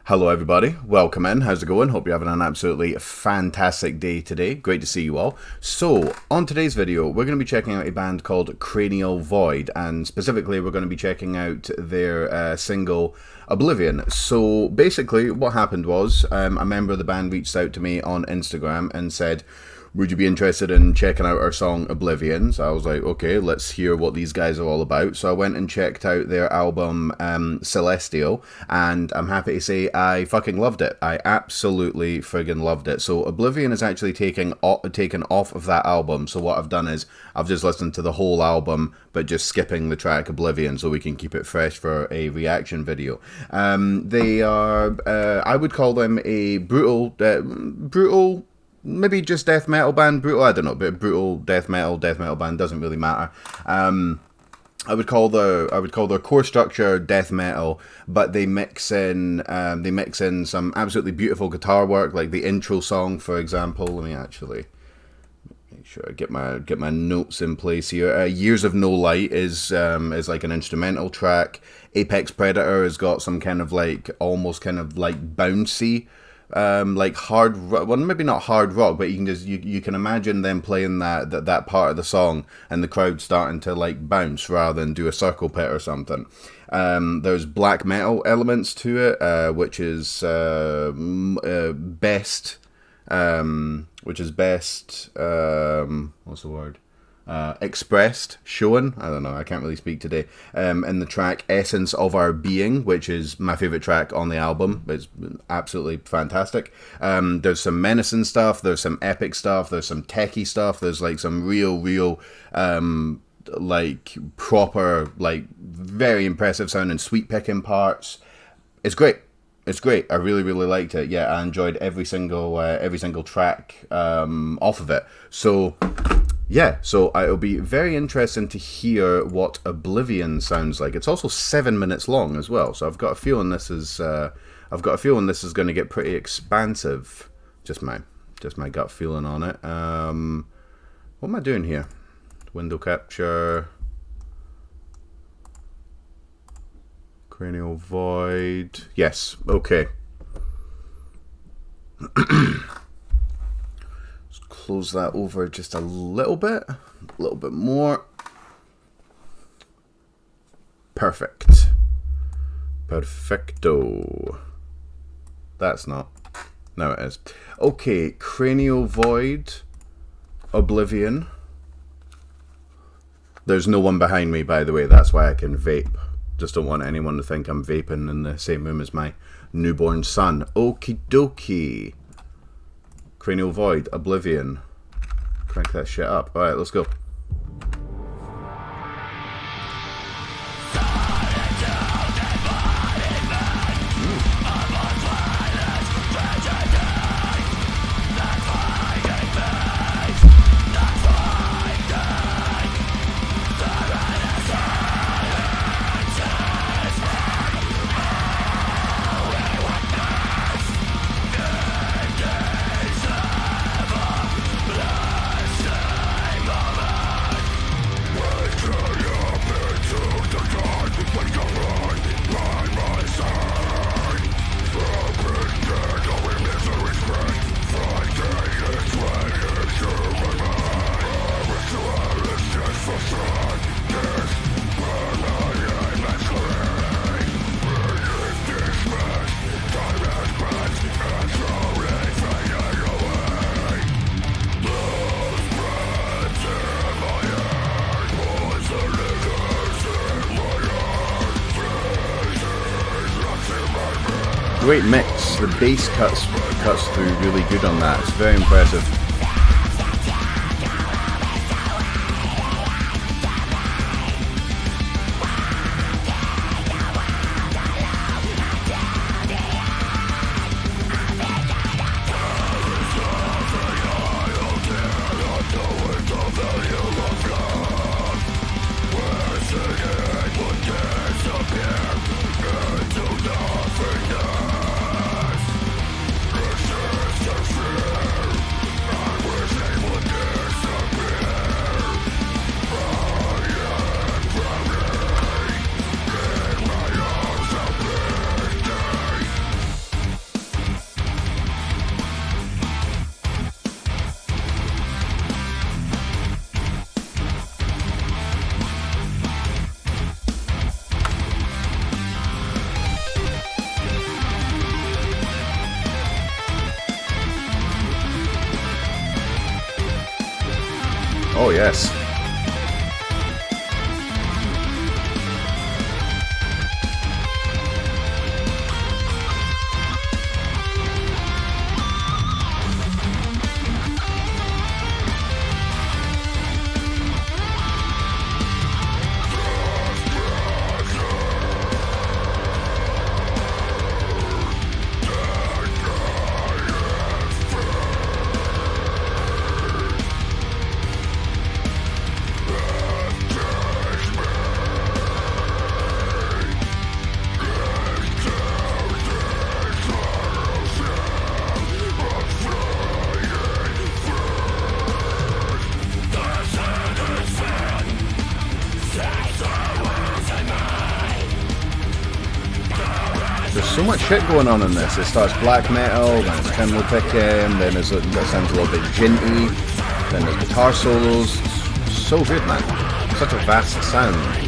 Hello everybody, welcome in, how's it going? Hope you're having an absolutely fantastic day today, great to see you all. So, on today's video, we're going to be checking out a band called Cranial Void, and specifically we're going to be checking out their single Oblivion. So, basically, what happened was, a member of the band reached out to me on Instagram and said, would you be interested in checking out our song Oblivion? So I was like, okay, let's hear what these guys are all about. So I went and checked out their album Celestial, and I'm happy to say I fucking loved it. I absolutely friggin' loved it. So Oblivion is actually taken off of that album. So what I've done is I've just listened to the whole album, but just skipping the track Oblivion so we can keep it fresh for a reaction video. They are, I would call them a brutal, maybe just death metal band, brutal, I don't know, but brutal death metal band, doesn't really matter. I would call their core structure death metal, but they mix in some absolutely beautiful guitar work, like the intro song, for example. Let me actually make sure I get my notes in place here. Years of No Light is like an instrumental track. Apex Predator has got some kind of like almost kind of like bouncy, like hard rock, well maybe not hard rock, but you can imagine them playing that part of the song and the crowd starting to like bounce rather than do a circle pit or something. There's black metal elements to it, which is best what's the word? Expressed, shown, I don't know, I can't really speak today, in the track Essence of Our Being, which is my favourite track on the album. It's absolutely fantastic. There's some menacing stuff, there's some epic stuff, there's some techie stuff, there's like some real like proper, like very impressive sounding sweet picking parts. It's great. It's great. I really liked it. Yeah, I enjoyed every single track off of it. So yeah, so it'll be very interesting to hear what Oblivion sounds like. It's also 7 minutes long as well, so I've got a feeling this is going to get pretty expansive. Just my gut feeling on it. What am I doing here? Window capture. Cranial Void. Yes. Okay. Close that over just a little bit more. Perfect. Perfecto. That's not. No, it is. Okay, Cranial Void, Oblivion. There's no one behind me, by the way. That's why I can vape. Just don't want anyone to think I'm vaping in the same room as my newborn son. Okie dokie. Cranial Void, Oblivion. Crank that shit up. Alright, let's go. Great mix. The bass cuts through really good on that. It's very impressive. Oh yes. There's so much shit going on in this. It starts black metal, then it's cymbal picking, then it sounds a little bit djinty, then there's guitar solos. So good, man. Such a vast sound.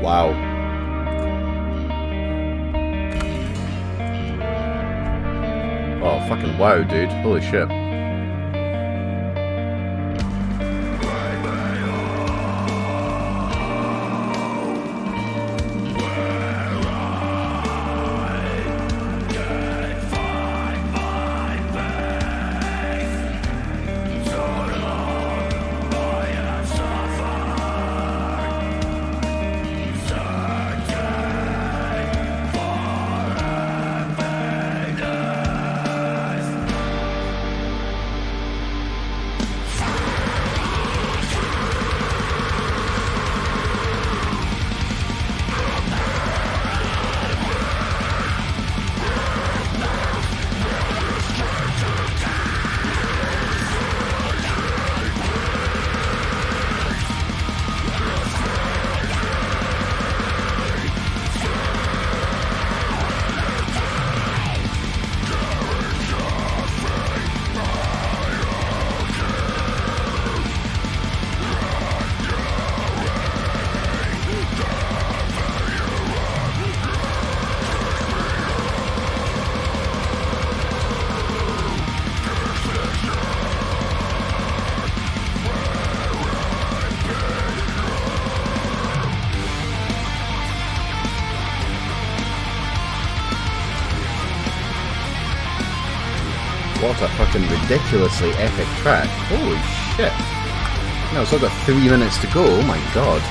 Wow. Oh, fucking wow, dude. Holy shit. What a fucking ridiculously epic track. Holy shit. Now it's all got 3 minutes to go, oh my god.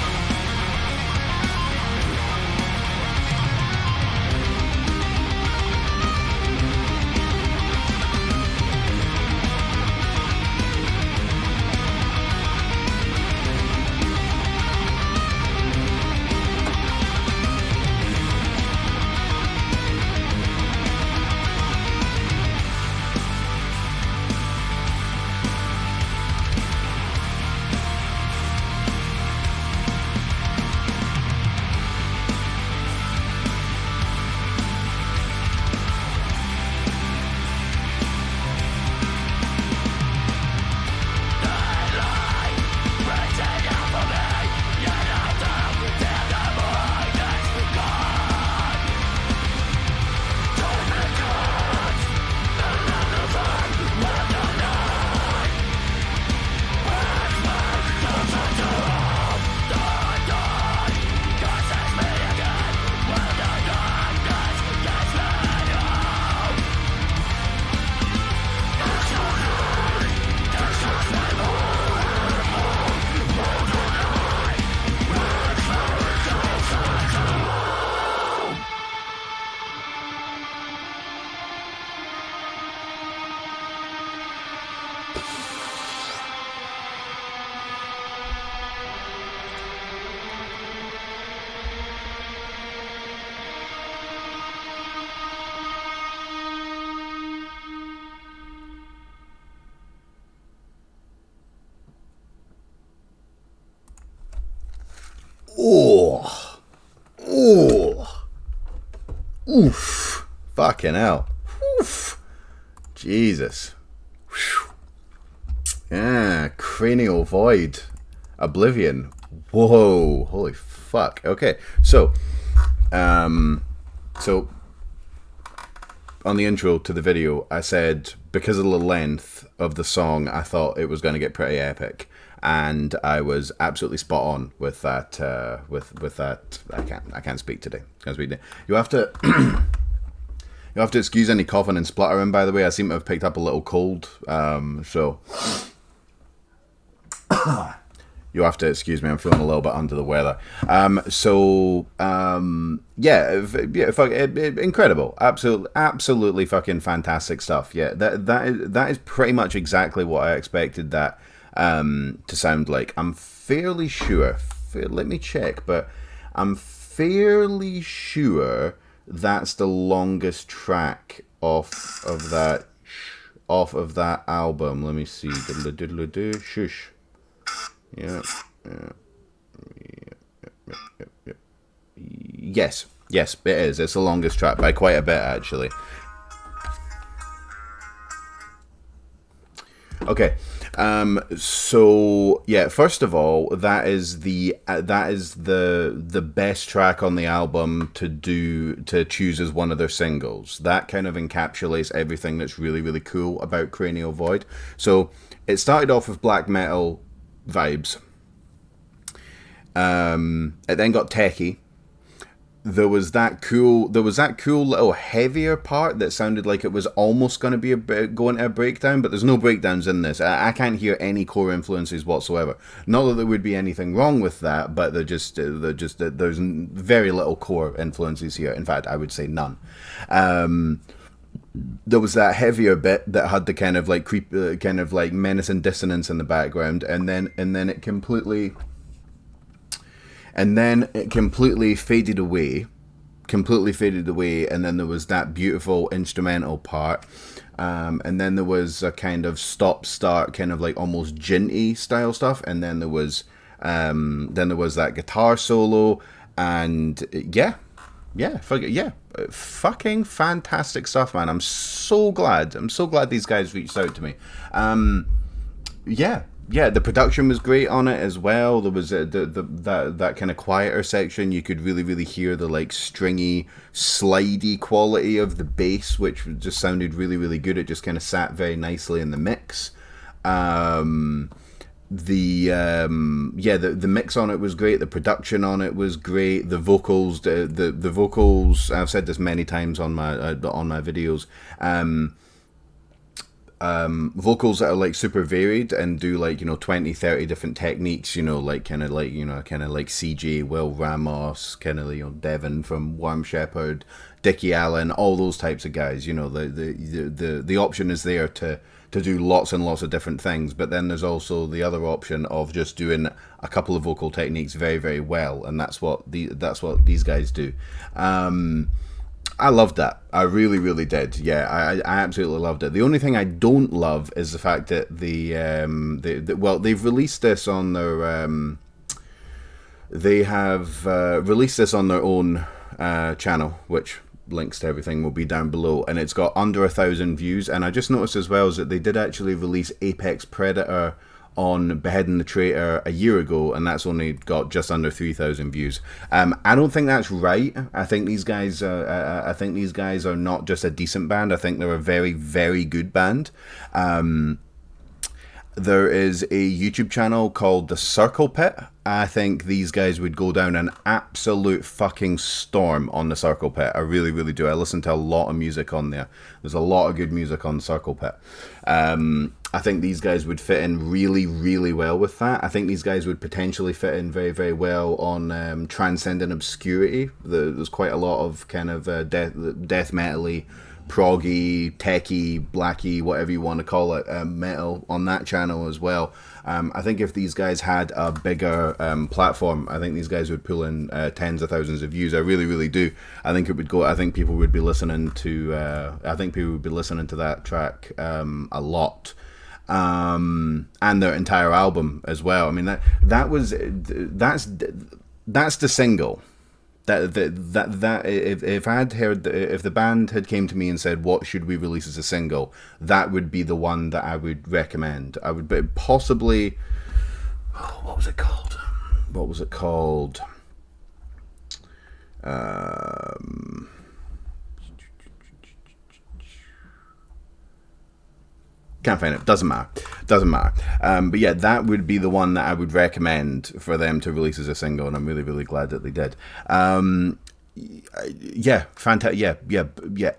Oh, oh, oof, fucking hell, oof, Jesus. Whew. Yeah, Cranial Void, Oblivion. Whoa, holy fuck. Okay, so so on the intro to the video, I said because of the length of the song, I thought it was going to get pretty epic, and I was absolutely spot on with that. With that, I can't speak today. You have to. You have to excuse any coughing and spluttering, by the way. I seem to have picked up a little cold, so you have to excuse me. I'm feeling a little bit under the weather. Incredible, absolutely fucking fantastic stuff. Yeah, that is pretty much exactly what I expected that to sound like. I'm fairly sure. Let me check, but I'm fairly sure that's the longest track off of that album. Let me see. Shush. Yeah. Yes, it is. It's the longest track by quite a bit, actually. Okay. So yeah, first of all, that is the best track on the album to choose as one of their singles. That kind of encapsulates everything that's really, really cool about Cranial Void. So it started off with black metal vibes. It then got techie. There was that cool little heavier part that sounded like it was almost going to be going to a breakdown, but there's no breakdowns in this. I can't hear any core influences whatsoever. Not that there would be anything wrong with that, but there's very little core influences here. In fact, I would say none. There was that heavier bit that had the kind of like kind of like menace and dissonance in the background, and then it completely faded away, and then there was that beautiful instrumental part, and then there was a kind of stop-start, kind of like almost djinty style stuff, and then there was that guitar solo, and fucking fantastic stuff, man. I'm so glad these guys reached out to me. Yeah, the production was great on it as well. There was that kind of quieter section. You could really, really hear the like stringy, slidey quality of the bass, which just sounded really, really good. It just kind of sat very nicely in the mix. The mix on it was great. The production on it was great. The vocals, the vocals. I've said this many times on my videos. Vocals that are like super varied and do like 20-30 different techniques, like kind of like CJ, Will Ramos, kind of Devin from Warm Shepherd, Dickie Allen, all those types of guys. The option is there to do lots and lots of different things, but then there's also the other option of just doing a couple of vocal techniques very, very well, and that's what these guys do. I loved that. I really, really did. Yeah, I absolutely loved it. The only thing I don't love is the fact that they've released this on their released this on their own channel, which links to everything will be down below, and it's got under 1,000 views. And I just noticed as well is that they did actually release Apex Predator on Beheading the Traitor a year ago, and that's only got just under 3,000 views. I don't think that's right. I think these guys are not just a decent band. I think they're a very, very good band. There is a YouTube channel called The Circle Pit. I think these guys would go down an absolute fucking storm on The Circle Pit. I really, really do. I listen to a lot of music on there. There's a lot of good music on The Circle Pit. I think these guys would fit in really, really well with that. I think these guys would potentially fit in very, very well on Transcendent Obscurity. There's quite a lot of kind of death metal-y, proggy, techie, blacky, whatever you want to call it, metal on that channel as well. I think if these guys had a bigger platform, I think these guys would pull in tens of thousands of views. I really, really do. I think it would go. I think people would be listening to. That track a lot. And their entire album as well. I mean, that's the single. That if I had heard, if the band had came to me and said, what should we release as a single, that would be the one that I would recommend. I would possibly, what was it called? What was it called? Can't find it. Doesn't matter. But yeah, that would be the one that I would recommend for them to release as a single, and I'm really, really glad that they did. Yeah, fantastic. Yeah.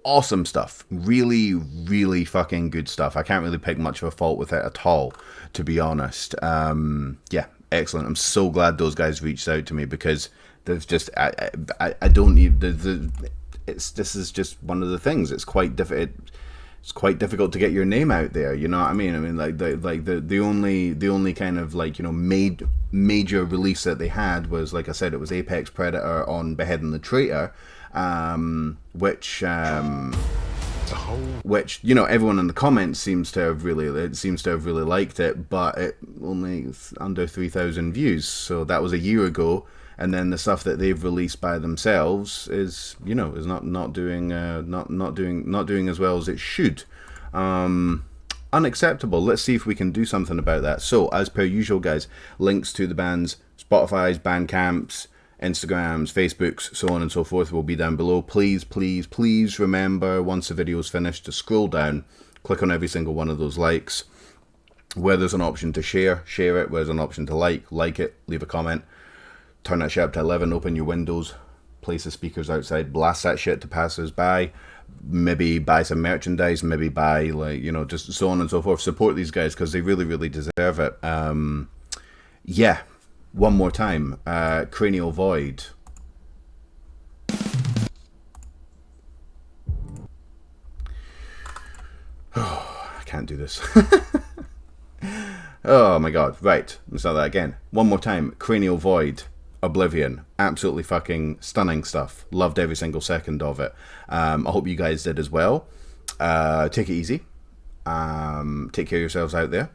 Awesome stuff. Really, really fucking good stuff. I can't really pick much of a fault with it at all, to be honest. Yeah, excellent. I'm so glad those guys reached out to me, because there's just I don't need this is just one of the things. It's quite difficult. It's quite difficult to get your name out there, you know what I mean? I mean, the only kind of, like, you know, major release that they had was, like I said, it was Apex Predator on Beheading the Traitor, which you know, everyone in the comments seems to have really liked it, but it only under 3,000 views. So that was a year ago. And then the stuff that they've released by themselves is, you know, is not doing as well as it should. Unacceptable. Let's see if we can do something about that. So, as per usual, guys, links to the band's Spotify's, Bandcamps, Instagrams, Facebooks, so on and so forth will be down below. Please, please, please remember, once the video's finished, to scroll down, click on every single one of those likes. Where there's an option to share it. Where there's an option to like it, leave a comment. Turn that shit up to 11, open your windows, place the speakers outside, blast that shit to passers-by, maybe buy some merchandise, maybe buy, like, you know, just so on and so forth. Support these guys, because they really, really deserve it. Yeah, one more time, Cranial Void. Oh, I can't do this. Oh my god, right, let's start that again. One more time, Cranial Void. Oblivion. Absolutely fucking stunning stuff. Loved every single second of it. I hope you guys did as well. Take it easy. Take care of yourselves out there.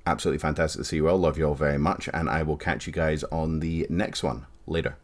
Absolutely fantastic to see you all. Love you all very much. And I will catch you guys on the next one. Later.